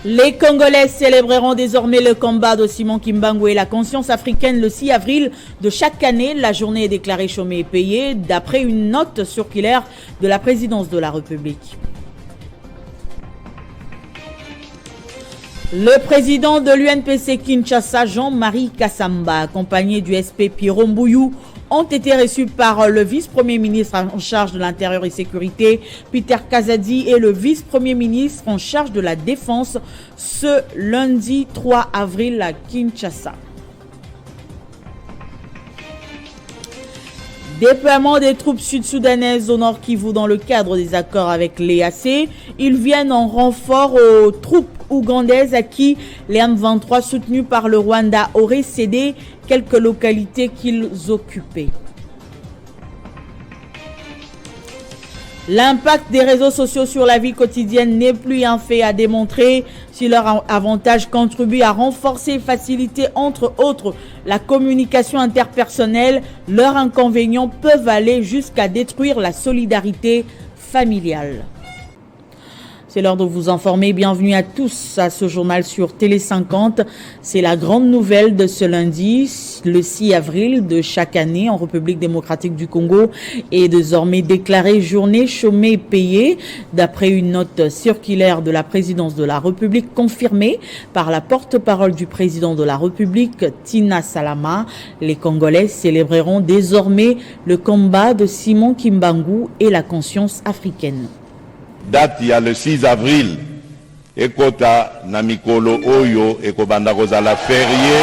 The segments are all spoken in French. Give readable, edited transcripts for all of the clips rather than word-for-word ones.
Les Congolais célébreront désormais le combat de Simon Kimbangu et la conscience africaine le 6 avril de chaque année. La journée est déclarée chômée et payée d'après une note circulaire de la présidence de la République. Le président de l'UNPC Kinshasa, Jean-Marie Kassamba, accompagné du SP Pierrot Mbouyou, ont été reçus par le vice-premier ministre en charge de l'Intérieur et Sécurité, Peter Kazadi, et le vice-premier ministre en charge de la Défense ce lundi 3 avril à Kinshasa. Déploiement des troupes sud-soudanaises au Nord Kivu dans le cadre des accords avec l'EAC. Ils viennent en renfort aux troupes ougandaises à qui les M23 soutenus par le Rwanda auraient cédé quelques localités qu'ils occupaient. L'impact des réseaux sociaux sur la vie quotidienne n'est plus un fait à démontrer. Si leur avantage contribue à renforcer et faciliter entre autres la communication interpersonnelle, leurs inconvénients peuvent aller jusqu'à détruire la solidarité familiale. C'est l'heure de vous informer. Bienvenue à tous à ce journal sur Télé 50. C'est la grande nouvelle de ce lundi, le 6 avril de chaque année en République démocratique du Congo est désormais déclarée journée chômée et payée d'après une note circulaire de la présidence de la République confirmée par la porte-parole du président de la République, Tina Salama. Les Congolais célébreront désormais le combat de Simon Kimbangu et la conscience africaine. Date il y a le 6 avril, ekota namikolo oyo ekobanda kozala férié.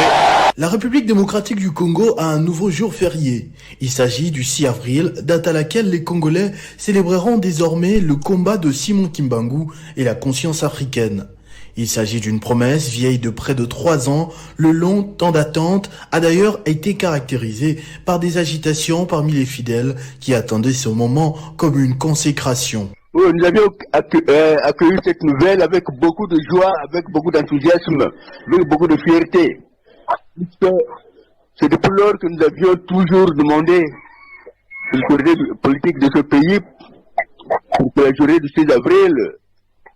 La République démocratique du Congo a un nouveau jour férié. Il s'agit du 6 avril, date à laquelle les Congolais célébreront désormais le combat de Simon Kimbangu et la conscience africaine. Il s'agit d'une promesse vieille de près de 3 ans. Le long temps d'attente a d'ailleurs été caractérisé par des agitations parmi les fidèles qui attendaient ce moment comme une consécration. Nous avions accueilli cette nouvelle avec beaucoup de joie, avec beaucoup d'enthousiasme, avec beaucoup de fierté. C'est depuis lors que nous avions toujours demandé l'autorité politique de ce pays pour que la journée du 6 avril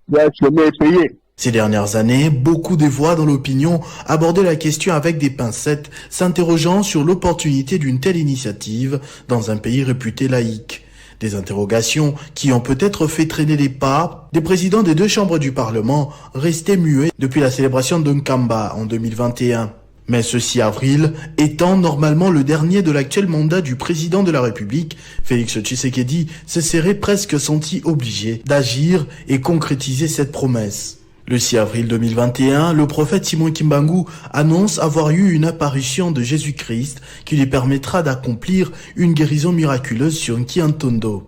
soit chômée et payée. Ces dernières années, beaucoup de voix dans l'opinion abordaient la question avec des pincettes, s'interrogeant sur l'opportunité d'une telle initiative dans un pays réputé laïque. Des interrogations qui ont peut-être fait traîner les pas des présidents des 2 chambres du Parlement restés muets depuis la célébration d'Nkamba en 2021. Mais ce 6 avril étant normalement le dernier de l'actuel mandat du président de la République, Félix Tshisekedi se serait presque senti obligé d'agir et concrétiser cette promesse. Le 6 avril 2021, le prophète Simon Kimbangu annonce avoir eu une apparition de Jésus-Christ qui lui permettra d'accomplir une guérison miraculeuse sur Nkiantondo.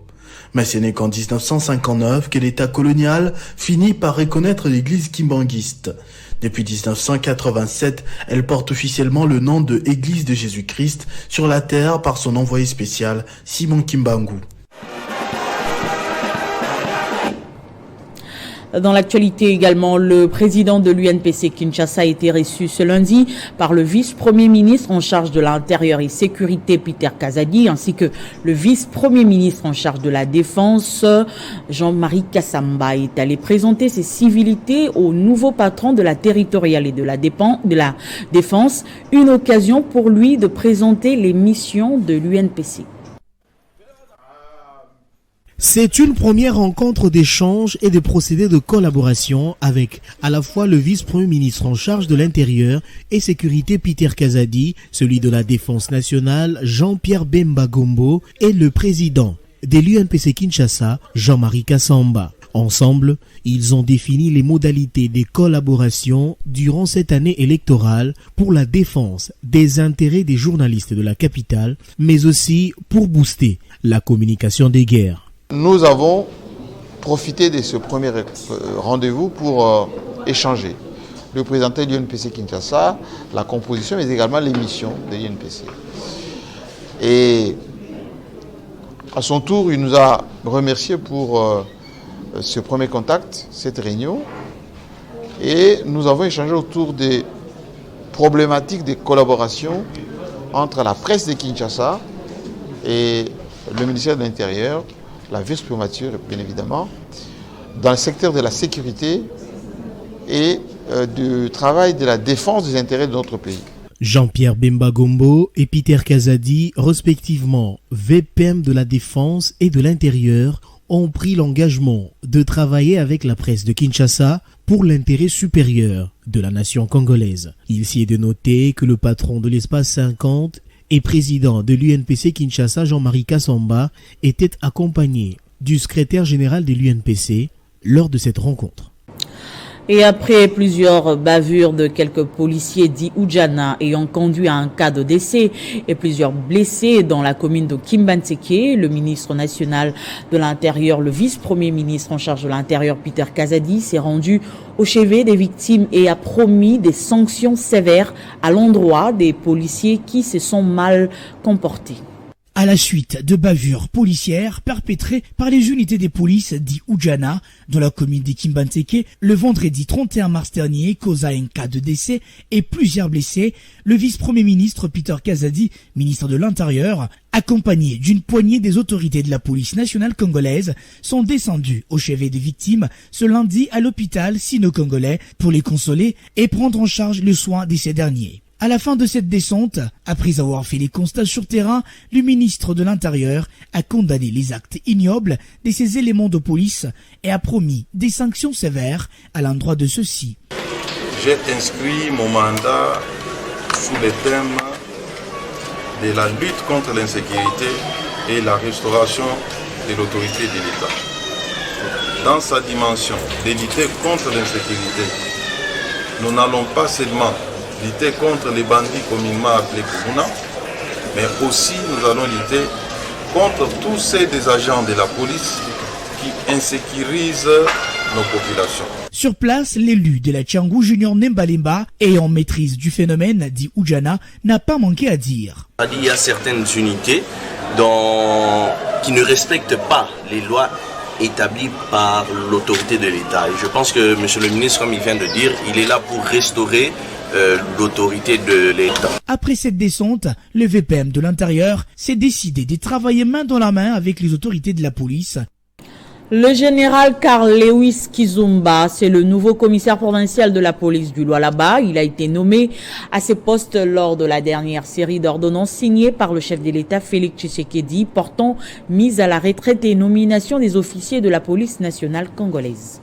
Mais ce n'est qu'en 1959 que l'État colonial finit par reconnaître l'église kimbanguiste. Depuis 1987, elle porte officiellement le nom de Église de Jésus-Christ sur la terre par son envoyé spécial Simon Kimbangu. Dans l'actualité également, le président de l'UNPC Kinshasa a été reçu ce lundi par le vice-premier ministre en charge de l'Intérieur et Sécurité, Peter Kazadi, ainsi que le vice-premier ministre en charge de la Défense, Jean-Marie Kassamba, est allé présenter ses civilités au nouveau patron de la territoriale et de la Défense, une occasion pour lui de présenter les missions de l'UNPC. C'est une première rencontre d'échange et de procédés de collaboration avec à la fois le vice-premier ministre en charge de l'Intérieur et Sécurité Peter Kazadi, celui de la Défense nationale Jean-Pierre Bemba Gombo et le président de l'UNPC Kinshasa Jean-Marie Kassamba. Ensemble, ils ont défini les modalités de collaboration durant cette année électorale pour la défense des intérêts des journalistes de la capitale, mais aussi pour booster la communication des guerres. Nous avons profité de ce premier rendez-vous pour échanger, lui présenter l'UNPC Kinshasa, la composition, mais également les missions de l'UNPC. Et à son tour, il nous a remercié pour ce premier contact, cette réunion. Et nous avons échangé autour des problématiques de collaboration entre la presse de Kinshasa et le ministère de l'Intérieur, la vice-primature, bien évidemment, dans le secteur de la sécurité et du travail de la défense des intérêts de notre pays. Jean-Pierre Bemba Gombo et Peter Kazadi, respectivement VPM de la Défense et de l'Intérieur, ont pris l'engagement de travailler avec la presse de Kinshasa pour l'intérêt supérieur de la nation congolaise. Il s'y est de noter que le patron de l'espace 50 et président de l'UNPC Kinshasa, Jean-Marie Kassamba, était accompagné du secrétaire général de l'UNPC lors de cette rencontre. Et après plusieurs bavures de quelques policiers dits Oudjana ayant conduit à un cas de décès et plusieurs blessés dans la commune de Kimbantseke, le ministre national de l'Intérieur, le vice-premier ministre en charge de l'Intérieur, Peter Kazadi, s'est rendu au chevet des victimes et a promis des sanctions sévères à l'endroit des policiers qui se sont mal comportés. À la suite de bavures policières perpétrées par les unités des polices dit Oudjana dans la commune de Kimbantseke le vendredi 31 mars dernier, causa un cas de décès et plusieurs blessés, le vice-premier ministre Peter Kazadi, ministre de l'Intérieur, accompagné d'une poignée des autorités de la police nationale congolaise, sont descendus au chevet des victimes ce lundi à l'hôpital sino-congolais pour les consoler et prendre en charge le soin de ces derniers. À la fin de cette descente, après avoir fait les constats sur terrain, le ministre de l'Intérieur a condamné les actes ignobles de ces éléments de police et a promis des sanctions sévères à l'endroit de ceux-ci. J'ai inscrit mon mandat sous le thème de la lutte contre l'insécurité et la restauration de l'autorité de l'État. Dans sa dimension de lutter contre l'insécurité, nous n'allons pas seulement lutter contre les bandits communément appelés Kourouna, mais aussi nous allons lutter contre tous ces agents de la police qui insécurisent nos populations. Sur place, l'élu de la Tchangou Junior Nembalemba, ayant maîtrise du phénomène dit Oudjana, n'a pas manqué à dire. Il y a certaines unités qui ne respectent pas les lois établies par l'autorité de l'État. Et je pense que M. le ministre, comme il vient de dire, il est là pour restaurer l'autorité de l'État. Après cette descente, le VPM de l'Intérieur s'est décidé de travailler main dans la main avec les autorités de la police. Le général Carl Lewis Kizumba, c'est le nouveau commissaire provincial de la police du Lualaba. Il a été nommé à ce poste lors de la dernière série d'ordonnances signées par le chef de l'État Félix Tshisekedi portant mise à la retraite et nomination des officiers de la police nationale congolaise.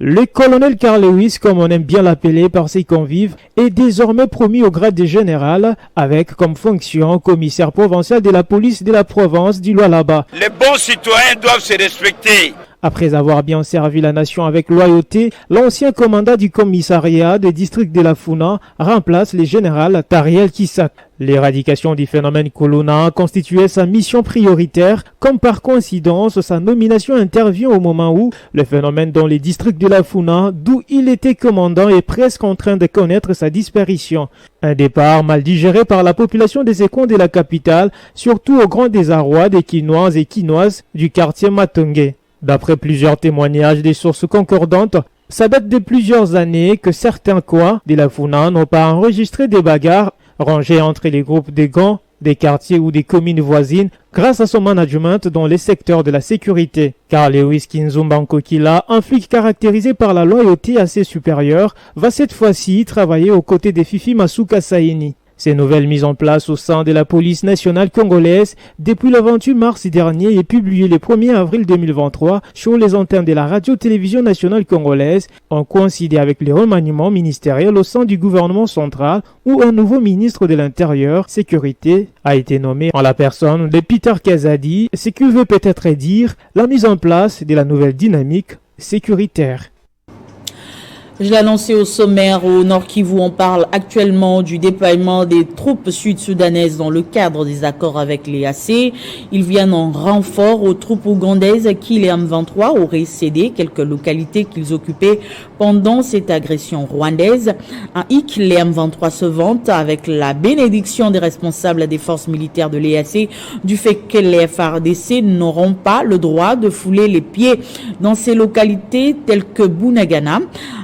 Le colonel Carl Lewis, comme on aime bien l'appeler par ses convives, est désormais promu au grade de général avec comme fonction commissaire provincial de la police de la province du Lualaba. Les bons citoyens doivent se respecter. Après avoir bien servi la nation avec loyauté, l'ancien commandant du commissariat du district de la Funa remplace le général Tariel Kissak. L'éradication du phénomène Kuluna constituait sa mission prioritaire, comme par coïncidence sa nomination intervient au moment où le phénomène dans les districts de la Funa, d'où il était commandant, est presque en train de connaître sa disparition. Un départ mal digéré par la population des Ekons de la capitale, surtout au grand désarroi des Quinois et Quinoises du quartier Matongue. D'après plusieurs témoignages des sources concordantes, ça date de plusieurs années que certains coins de la Funa n'ont pas enregistré des bagarres rangées entre les groupes des gangs, des quartiers ou des communes voisines grâce à son management dans les secteurs de la sécurité. Car Lewis Kinzumba Nkokila, un flic caractérisé par la loyauté à ses supérieurs, va cette fois-ci travailler aux côtés des Fifi Masuka Saini. Ces nouvelles mises en place au sein de la police nationale congolaise depuis le 28 mars dernier et publiées le 1er avril 2023 sur les antennes de la radio-télévision nationale congolaise ont coïncidé avec les remaniements ministériels au sein du gouvernement central où un nouveau ministre de l'Intérieur, Sécurité, a été nommé en la personne de Peter Kazadi, ce qui veut peut-être dire la mise en place de la nouvelle dynamique sécuritaire. Je l'ai annoncé au sommaire au Nord Kivu, on parle actuellement du déploiement des troupes sud-soudanaises dans le cadre des accords avec les AC. Ils viennent en renfort aux troupes ougandaises qui, les M23, auraient cédé quelques localités qu'ils occupaient pendant cette agression rwandaise. Un hic, les M23 se vantent avec la bénédiction des responsables des forces militaires de l'EAC du fait que les FARDC n'auront pas le droit de fouler les pieds dans ces localités telles que Bunagana.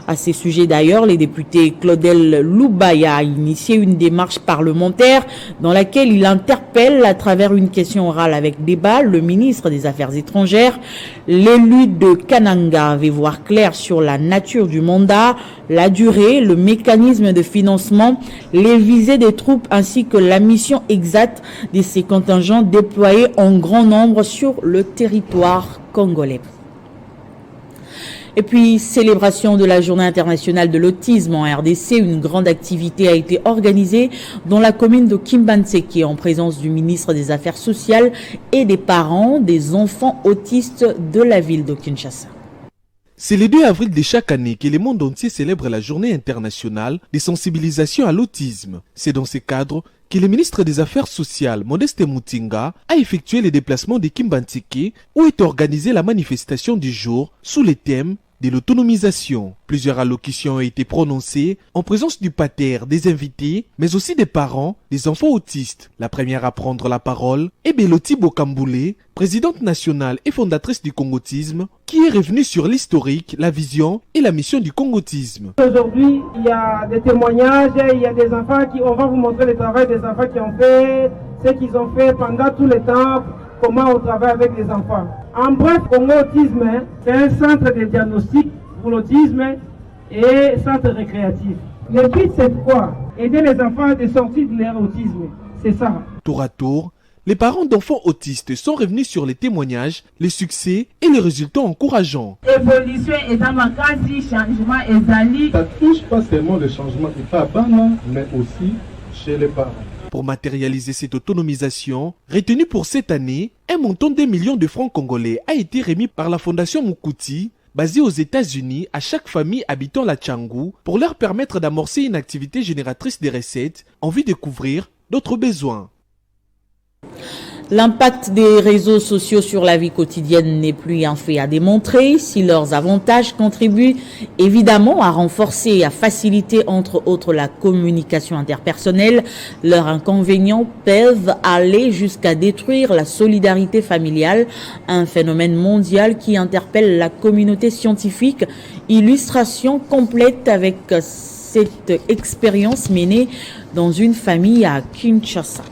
À ces sujets d'ailleurs, les députés Claudel Loubaya a initié une démarche parlementaire dans laquelle il interpelle à travers une question orale avec débat le ministre des Affaires étrangères. L'élu de Kananga veut voir clair sur la nature du mandat, la durée, le mécanisme de financement, les visées des troupes ainsi que la mission exacte de ces contingents déployés en grand nombre sur le territoire congolais. Et puis, célébration de la Journée internationale de l'autisme en RDC, une grande activité a été organisée dans la commune de Kimbantseke en présence du ministre des Affaires sociales et des parents des enfants autistes de la ville de Kinshasa. C'est le 2 avril de chaque année que le monde entier célèbre la Journée internationale de sensibilisation à l'autisme. C'est dans ce cadre que le ministre des Affaires sociales, Modeste Mutinga, a effectué le déplacement de Kimbantseke où est organisée la manifestation du jour sous le thème de l'autonomisation. Plusieurs allocutions ont été prononcées en présence du pater, des invités, mais aussi des parents, des enfants autistes. La première à prendre la parole est Beloti Bokamboulé, présidente nationale et fondatrice du Congotisme, qui est revenue sur l'historique, la vision et la mission du Congotisme. Aujourd'hui, il y a des témoignages, il y a des enfants on va vous montrer le travail des enfants qui ont fait, ce qu'ils ont fait pendant tout le temps, comment on travaille avec les enfants. En bref, Congo-Autisme, c'est un centre de diagnostic pour l'autisme et centre récréatif. Le but, c'est quoi? Aider les enfants à sortir de leur autisme. C'est ça. Tour à tour, les parents d'enfants autistes sont revenus sur les témoignages, les succès et les résultats encourageants. Évolution et damakasi, changement et zali. Ça touche pas seulement le changement et pas bana, mais aussi chez les parents. Pour matérialiser cette autonomisation, retenu pour cette année, un montant d'1 million de francs congolais a été remis par la Fondation Mukuti, basée aux États-Unis, à chaque famille habitant la Tchangou, pour leur permettre d'amorcer une activité génératrice de recettes en vue de couvrir d'autres besoins. L'impact des réseaux sociaux sur la vie quotidienne n'est plus un fait à démontrer. Si leurs avantages contribuent évidemment à renforcer et à faciliter entre autres la communication interpersonnelle, leurs inconvénients peuvent aller jusqu'à détruire la solidarité familiale, un phénomène mondial qui interpelle la communauté scientifique. Illustration complète avec cette expérience menée dans une famille à Kinshasa.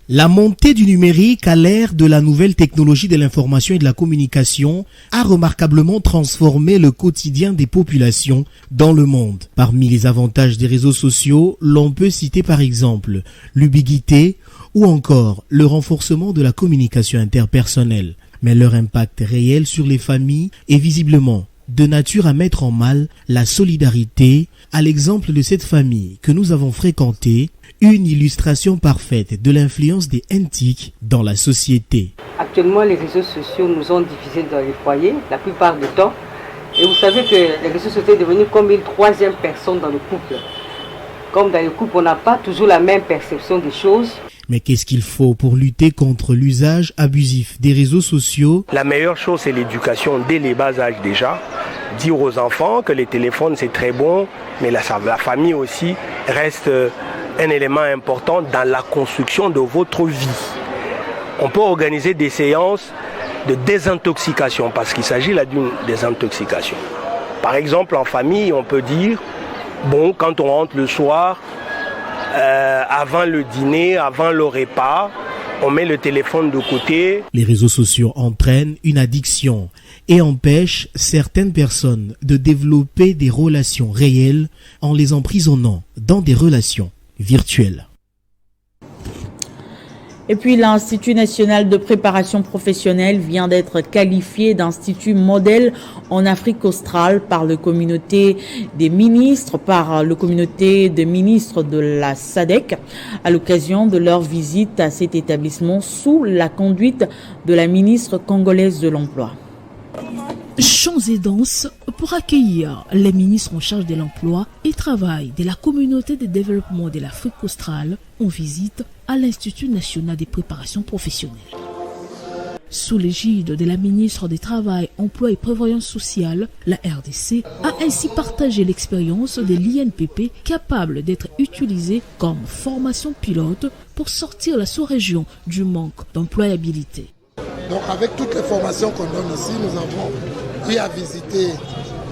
La montée du numérique à l'ère de la nouvelle technologie de l'information et de la communication a remarquablement transformé le quotidien des populations dans le monde. Parmi les avantages des réseaux sociaux, l'on peut citer par exemple l'ubiquité ou encore le renforcement de la communication interpersonnelle. Mais leur impact réel sur les familles est visiblement de nature à mettre en mal la solidarité, à l'exemple de cette famille que nous avons fréquentée, une illustration parfaite de l'influence des NTIC dans la société. Actuellement, les réseaux sociaux nous ont divisés dans les foyers la plupart du temps. Et vous savez que les réseaux sociaux sont devenus comme une troisième personne dans le couple. Comme dans le couple, on n'a pas toujours la même perception des choses. Mais qu'est-ce qu'il faut pour lutter contre l'usage abusif des réseaux sociaux? La meilleure chose, c'est l'éducation dès les bas âges déjà. Dire aux enfants que les téléphones, c'est très bon, mais la famille aussi reste un élément important dans la construction de votre vie. On peut organiser des séances de désintoxication, parce qu'il s'agit là d'une désintoxication. Par exemple, en famille, on peut dire, bon, quand on rentre le soir, avant le dîner, avant le repas, on met le téléphone de côté. Les réseaux sociaux entraînent une addiction et empêchent certaines personnes de développer des relations réelles en les emprisonnant dans des relations virtuelles. Et puis l'Institut national de préparation professionnelle vient d'être qualifié d'institut modèle en Afrique australe par la communauté des ministres, de la SADC à l'occasion de leur visite à cet établissement sous la conduite de la ministre congolaise de l'Emploi. Chants et danses pour accueillir les ministres en charge de l'emploi et travail de la communauté de développement de l'Afrique australe en visite à l'Institut national des préparations professionnelles. Sous l'égide de la ministre du Travail, Emploi et Prévoyance sociale, la RDC a ainsi partagé l'expérience de l'INPP capable d'être utilisée comme formation pilote pour sortir la sous-région du manque d'employabilité. Donc avec toutes les formations qu'on donne ici, nous avons eu à visiter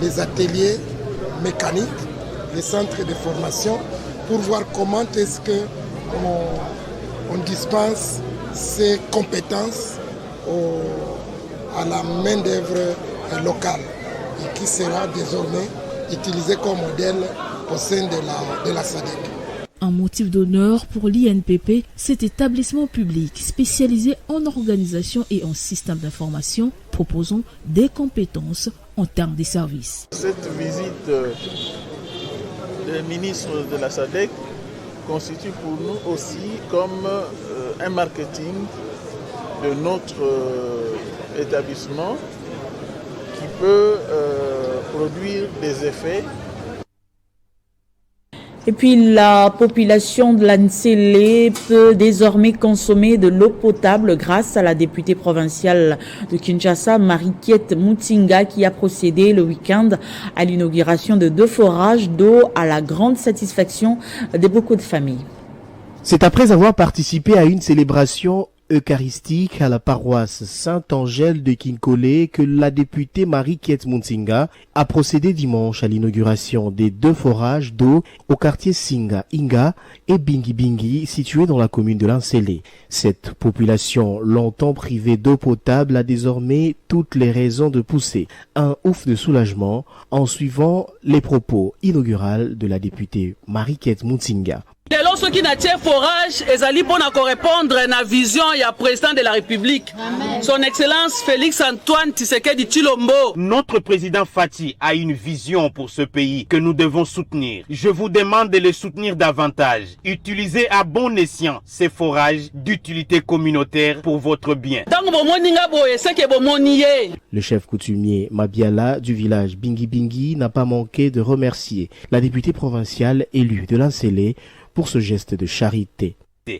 les ateliers mécanique, les centres de formation, pour voir comment est-ce qu'on dispense ces compétences à la main-d'œuvre locale et qui sera désormais utilisée comme modèle au sein de la SADC. Un motif d'honneur pour l'INPP, cet établissement public spécialisé en organisation et en système d'information proposant des compétences en termes de services. Cette visite des ministres de la SADC constitue pour nous aussi comme un marketing de notre établissement qui peut produire des effets. Et puis la population de l'Ansele peut désormais consommer de l'eau potable grâce à la députée provinciale de Kinshasa, Marikiet Mutinga, qui a procédé le week-end à l'inauguration de 2 forages d'eau à la grande satisfaction de beaucoup de familles. C'est après avoir participé à une célébration eucharistique à la paroisse Saint-Angèle de Kinkole que la députée Marikiet Mutinga a procédé dimanche à l'inauguration des 2 forages d'eau au quartier Singa, Inga et Bingi Bingi situés dans la commune de l'Ansele. Cette population longtemps privée d'eau potable a désormais toutes les raisons de pousser un ouf de soulagement en suivant les propos inauguraux de la députée Marikiet Mutinga. Lelo soki na tie forage ezali pona correspondre na vision ya président de la République. Amen. Son Excellence Félix Antoine Tshisekedi Tshilombo. Notre président Fati a une vision pour ce pays que nous devons soutenir. Je vous demande de le soutenir davantage. Utilisez à bon escient ces forages d'utilité communautaire pour votre bien. Le chef coutumier Mabiala du village Bingi Bingi n'a pas manqué de remercier la députée provinciale élue de l'Ansele pour ce geste de charité. Je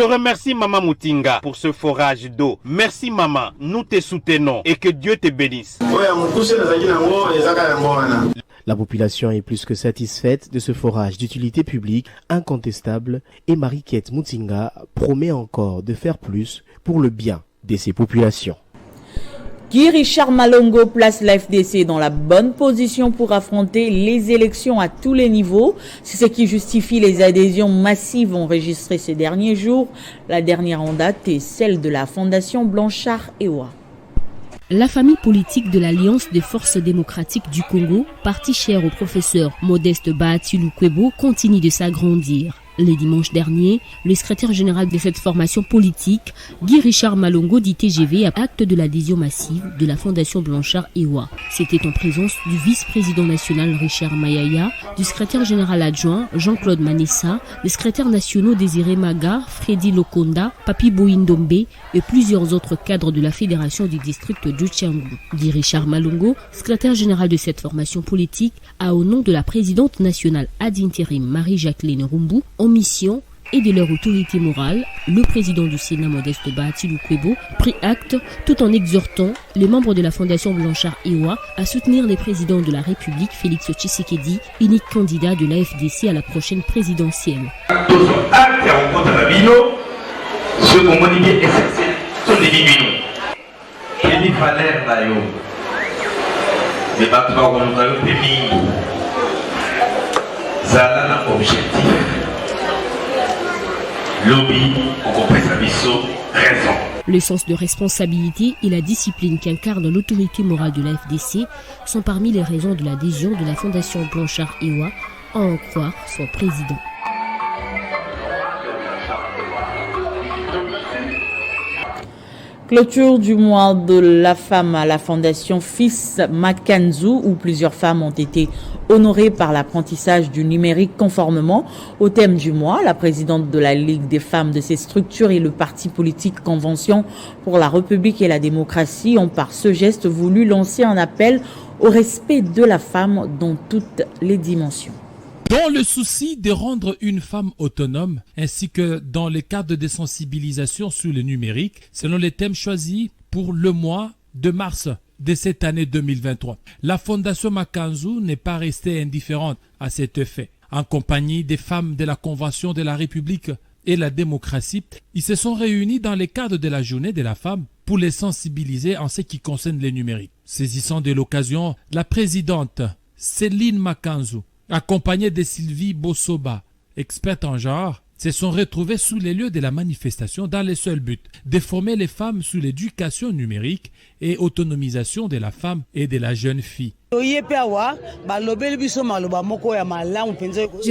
remercie Maman Mutinga pour ce forage d'eau. Merci Maman, nous te soutenons et que Dieu te bénisse. La population est plus que satisfaite de ce forage d'utilité publique incontestable et Marikiet Mutinga promet encore de faire plus pour le bien de ces populations. Guy Richard Malongo place la FDC dans la bonne position pour affronter les élections à tous les niveaux. C'est ce qui justifie les adhésions massives enregistrées ces derniers jours. La dernière en date est celle de la Fondation Blanchard Ewa. La famille politique de l'Alliance des forces démocratiques du Congo, parti cher au professeur Modeste Bahati Lukwebo, continue de s'agrandir. Le dimanche dernier, le secrétaire général de cette formation politique, Guy Richard Malongo dit TGV, a acte de l'adhésion massive de la Fondation Blanchard Ewa. C'était en présence du vice-président national Richard Mayaya, du secrétaire général adjoint Jean-Claude Manessa, des secrétaires nationaux Désiré Maga, Freddy Lokonda, Papi Boindombe et plusieurs autres cadres de la fédération du district du Tchangou. Guy Richard Malongo, secrétaire général de cette formation politique, a au nom de la présidente nationale ad intérim Marie-Jacqueline Rumbu, en mission et de leur autorité morale, le président du Sénat Modeste Bahati Lukwebo prit acte tout en exhortant les membres de la Fondation Blanchard Ewa à soutenir le président de la République Félix Tshisekedi, unique candidat de la FDC à la prochaine présidentielle. Le sens de responsabilité et la discipline qu'incarne l'autorité morale de la FDC sont parmi les raisons de l'adhésion de la Fondation Blanchard Ewa, à en croire son président. Clôture du mois de la femme à la Fondation Fils Makanzu, où plusieurs femmes ont été honorées par l'apprentissage du numérique conformément au thème du mois. La présidente de la Ligue des femmes de ces structures et le parti politique Convention pour la République et la démocratie ont par ce geste voulu lancer un appel au respect de la femme dans toutes les dimensions. Dans le souci de rendre une femme autonome, ainsi que dans le cadre de sensibilisation sur le numérique, selon les thèmes choisis pour le mois de mars de cette année 2023. La Fondation Makanzu n'est pas restée indifférente à cet effet. En compagnie des femmes de la Convention de la République et la démocratie, ils se sont réunis dans le cadre de la journée de la femme pour les sensibiliser en ce qui concerne les numériques. Saisissant de l'occasion, la présidente Céline Makanzu, accompagnée de Sylvie Bossoba, experte en genre, se sont retrouvés sous les lieux de la manifestation dans le seul but de former les femmes sur l'éducation numérique et autonomisation de la femme et de la jeune fille. Je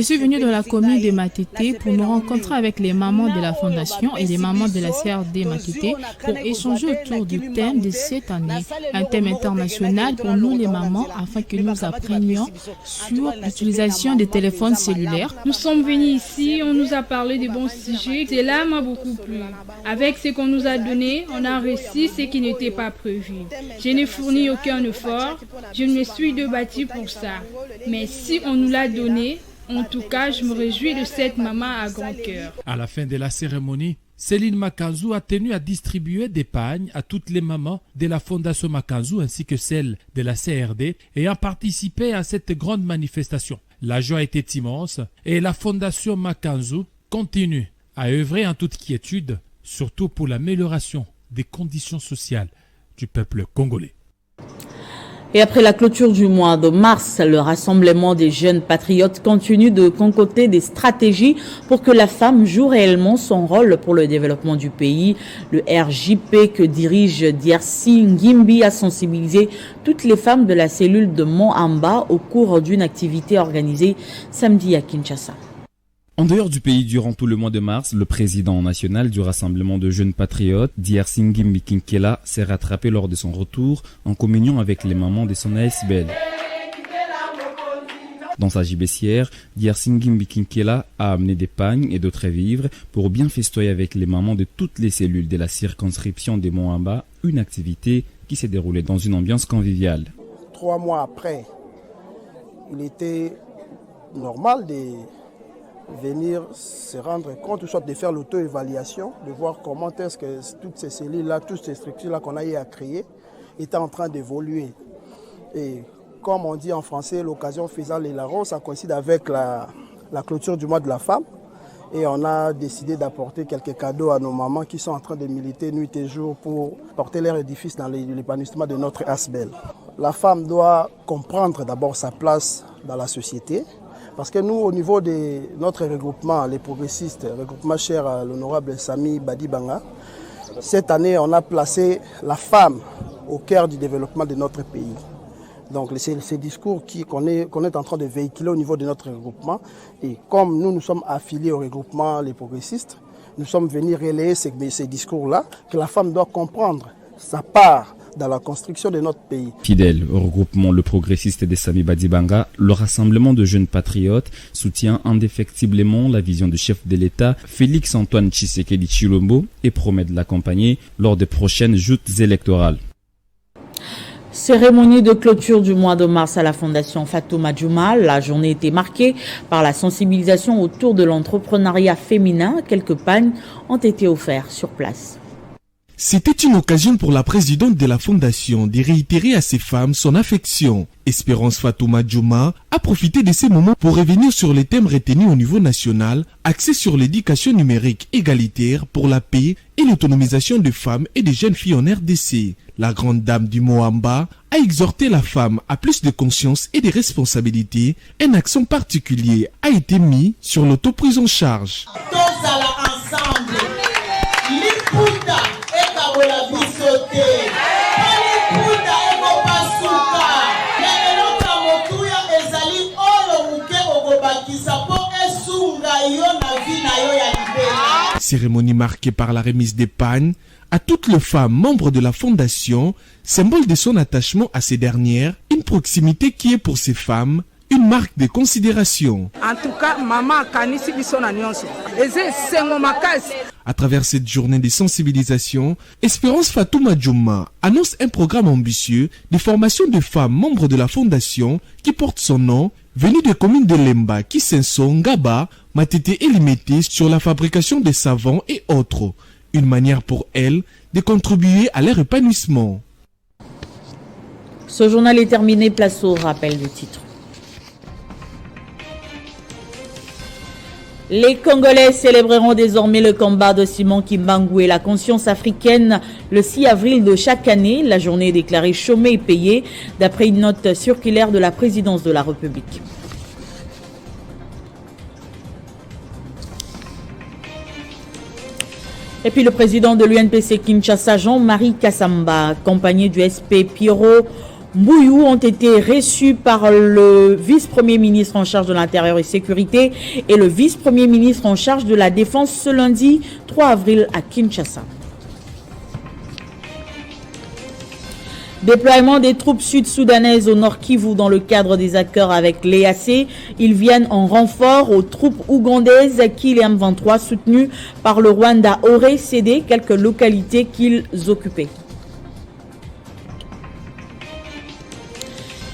suis venue dans la commune de Matete pour me rencontrer avec les mamans de la fondation et les mamans de la CRD Matete pour échanger autour du thème de cette année, un thème international pour nous les mamans afin que nous apprenions sur l'utilisation des téléphones cellulaires. Nous sommes venus ici, on nous a parlé de bons sujets, cela m'a beaucoup plu. Avec ce qu'on nous a donné, on a réussi ce qui n'était pas prévu. Je n'ai fourni aucun effort, je me suis débattue pour ça. Mais si on nous l'a donné, en tout cas, je me réjouis de cette maman à grand cœur. À la fin de la cérémonie, Céline Makanzu a tenu à distribuer des pagnes à toutes les mamans de la Fondation Makanzu ainsi que celles de la CRD ayant participé à cette grande manifestation. La joie était immense et la Fondation Makanzu continue à œuvrer en toute quiétude, surtout pour l'amélioration des conditions sociales du peuple congolais. Et après la clôture du mois de mars, le Rassemblement des jeunes patriotes continue de concocter des stratégies pour que la femme joue réellement son rôle pour le développement du pays. Le RJP que dirige Diersi Ngimbi a sensibilisé toutes les femmes de la cellule de Mont-Amba au cours d'une activité organisée samedi à Kinshasa. En dehors du pays, durant tout le mois de mars, le président national du Rassemblement de jeunes patriotes, Diersi Ngimbi Kinkela, s'est rattrapé lors de son retour en communion avec les mamans de son ASBL. Dans sa gibecière, Diersi Ngimbi Kinkela a amené des pagnes et d'autres vivres pour bien festoyer avec les mamans de toutes les cellules de la circonscription de Mont-Amba, une activité qui s'est déroulée dans une ambiance conviviale. 3 mois après, il était normal de venir se rendre compte, soit de faire l'auto-évaluation, de voir comment est-ce que toutes ces cellules-là, toutes ces structures-là qu'on a eu à créer étaient en train d'évoluer. Et comme on dit en français, l'occasion faisant les larrons, ça coïncide avec la clôture du mois de la femme. Et on a décidé d'apporter quelques cadeaux à nos mamans qui sont en train de militer nuit et jour pour porter leur édifice dans l'épanouissement de notre ASBL. La femme doit comprendre d'abord sa place dans la société. Parce que nous, au niveau de notre regroupement, les progressistes, regroupement cher à l'honorable Sami Badibanga, cette année, on a placé la femme au cœur du développement de notre pays. Donc, c'est ces discours qu'on est en train de véhiculer au niveau de notre regroupement. Et comme nous sommes affiliés au regroupement les progressistes, nous sommes venus relayer ces discours-là, que la femme doit comprendre sa part dans la construction de notre pays. Fidèle au regroupement Le Progressiste de Sami Badibanga, le Rassemblement de jeunes patriotes soutient indéfectiblement la vision du chef de l'État, Félix Antoine Tshisekedi Tshilombo, et promet de l'accompagner lors des prochaines joutes électorales. Cérémonie de clôture du mois de mars à la Fondation Fatouma Djouma. La journée était marquée par la sensibilisation autour de l'entrepreneuriat féminin. Quelques pagnes ont été offerts sur place. C'était une occasion pour la présidente de la fondation de réitérer à ces femmes son affection. Espérance Fatouma Djouma a profité de ces moments pour revenir sur les thèmes retenus au niveau national, axés sur l'éducation numérique égalitaire pour la paix et l'autonomisation des femmes et des jeunes filles en RDC. La grande dame du Mont-Amba a exhorté la femme à plus de conscience et de responsabilités. Un accent particulier a été mis sur l'autoprise en charge. Cérémonie marquée par la remise des pagnes à toutes les femmes membres de la fondation, symbole de son attachement à ces dernières, une proximité qui est pour ces femmes une marque de considération. En tout cas, maman kanisi bisona nyonso. Eze sengo makasi. À travers cette journée de sensibilisation, Espérance Fatouma Djouma annonce un programme ambitieux de formation de femmes membres de la fondation qui porte son nom, venu des communes de Lemba, Kisenso, Ngaba, Matete et Limete sur la fabrication des savons et autres. Une manière pour elles de contribuer à leur épanouissement. Ce journal est terminé, place au rappel du titre. Les Congolais célébreront désormais le combat de Simon Kimbangu et la conscience africaine le 6 avril de chaque année. La journée est déclarée chômée et payée d'après une note circulaire de la présidence de la République. Et puis le président de l'UNPC Kinshasa, Jean-Marie Kassamba, accompagné du SP Pierrot Mbouyou, ont été reçus par le vice-premier ministre en charge de l'Intérieur et Sécurité et le vice-premier ministre en charge de la Défense ce lundi 3 avril à Kinshasa. Déploiement des troupes sud-soudanaises au Nord Kivu dans le cadre des accords avec l'EAC. Ils viennent en renfort aux troupes ougandaises qui, les M23 soutenues par le Rwanda, auraient cédé quelques localités qu'ils occupaient.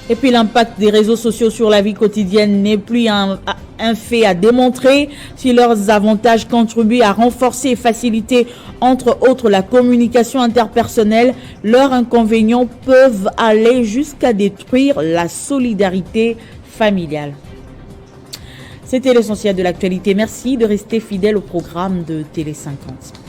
Et puis l'impact des réseaux sociaux sur la vie quotidienne n'est plus un fait à démontrer. Si leurs avantages contribuent à renforcer et faciliter, entre autres, la communication interpersonnelle, leurs inconvénients peuvent aller jusqu'à détruire la solidarité familiale. C'était l'essentiel de l'actualité. Merci de rester fidèle au programme de Télé 50.